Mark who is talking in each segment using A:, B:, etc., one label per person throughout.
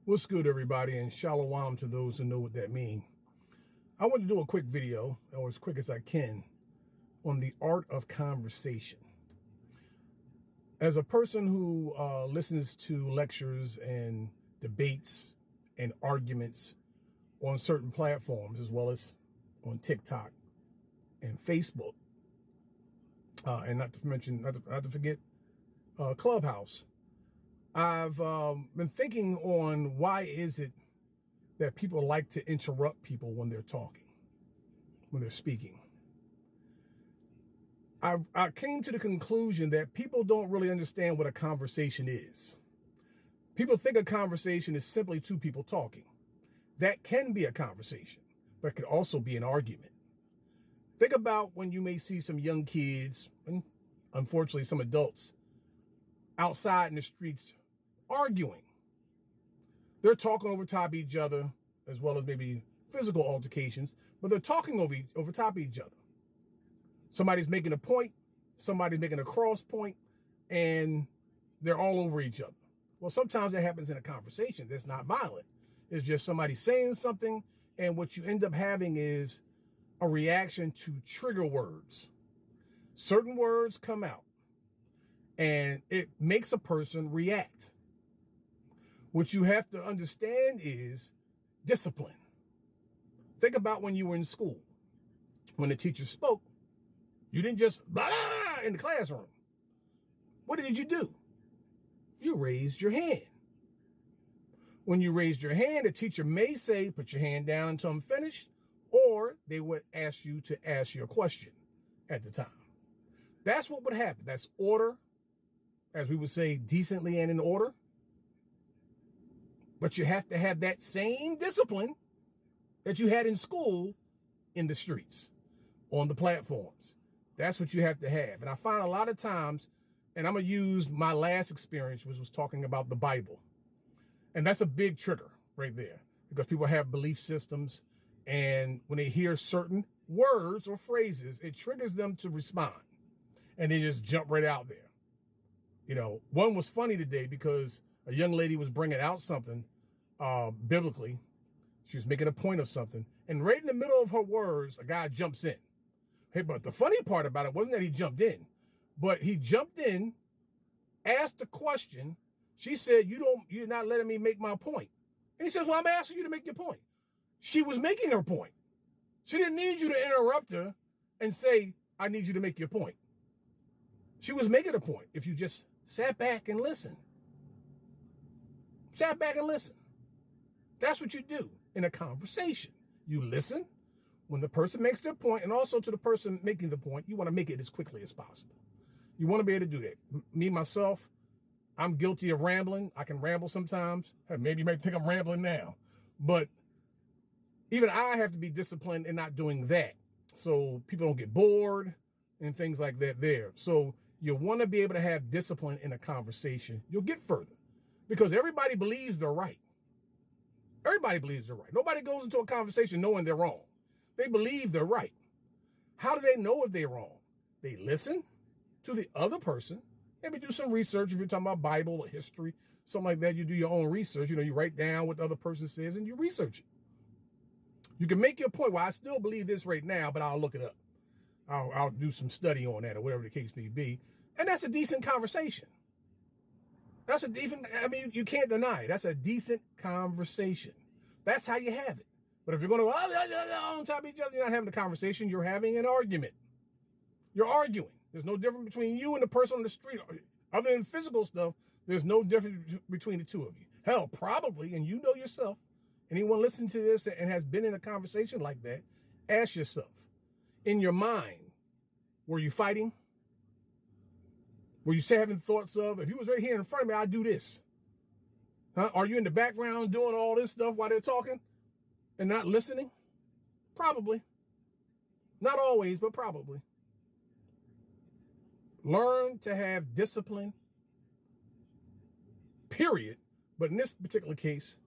A: What's good, everybody, and shalom to those who know what that means. I want to do a quick video, or as quick as I can, on the art of conversation. As a person who listens to lectures and debates and arguments on certain platforms, as well as on TikTok and Facebook, and not to forget Clubhouse, I've been thinking on why is it that people like to interrupt people when they're talking, when they're speaking. I came to the conclusion that people don't really understand what a conversation is. People think a conversation is simply two people talking. That can be a conversation, but it could also be an argument. Think about when you may see some young kids, and unfortunately some adults, outside in the streets arguing. They're talking over top of each other, as well as maybe physical altercations, but they're talking over top of each other. Somebody's making a point, somebody's making a cross point, and they're all over each other. Well, sometimes that happens in a conversation that's not violent. It's just somebody saying something, and what you end up having is a reaction to trigger words. Certain words come out, and it makes a person react. What you have to understand is discipline. Think about when you were in school. When the teacher spoke, you didn't just blah, blah in the classroom. What did you do? You raised your hand. When you raised your hand, the teacher may say, put your hand down until I'm finished, or they would ask you to ask your question at the time. That's what would happen. That's order, as we would say, decently and in order. But you have to have that same discipline that you had in school in the streets, on the platforms. That's what you have to have. And I find a lot of times, and I'm going to use my last experience, which was talking about the Bible. And that's a big trigger right there, because people have belief systems. And when they hear certain words or phrases, it triggers them to respond. And they just jump right out there. You know, one was funny today because a young lady was bringing out something biblically. She was making a point of something. And right in the middle of her words, a guy jumps in. Hey, but the funny part about it wasn't that he jumped in, but he jumped in, asked a question. She said, you're not letting me make my point. And he says, well, I'm asking you to make your point. She was making her point. She didn't need you to interrupt her and say, I need you to make your point. She was making a point. If you just sat back and listened. Sat back and listen. That's what you do in a conversation. You listen when the person makes their point, and also to the person making the point, you want to make it as quickly as possible. You want to be able to do that. Me, myself, I'm guilty of rambling. I can ramble sometimes. Maybe you might think I'm rambling now, but even I have to be disciplined in not doing that, so people don't get bored and things like that there. So you want to be able to have discipline in a conversation. You'll get further. Because everybody believes they're right. Everybody believes they're right. Nobody goes into a conversation knowing they're wrong. They believe they're right. How do they know if they're wrong? They listen to the other person. Maybe do some research. If you're talking about Bible or history, something like that, you do your own research. You write down what the other person says and you research it. You can make your point. Well, I still believe this right now, but I'll look it up. I'll do some study on that or whatever the case may be. And that's a decent conversation. That's a decent, you can't deny it. That's a decent conversation. That's how you have it. But if you're going to on top of each other, you're not having a conversation. You're having an argument. You're arguing. There's no difference between you and the person on the street. Other than physical stuff, there's no difference between the two of you. Hell, probably, and you know yourself, anyone listening to this and has been in a conversation like that, ask yourself, in your mind, were you fighting? Were you having thoughts of, if you was right here in front of me, I'd do this? Huh? Are you in the background doing all this stuff while they're talking and not listening? Probably. Not always, but probably. Learn to have discipline, period. But in this particular case,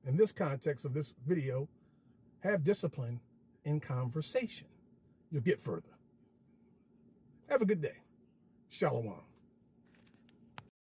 A: in this context of this video, have discipline in conversation. You'll get further. Have a good day. Shalom.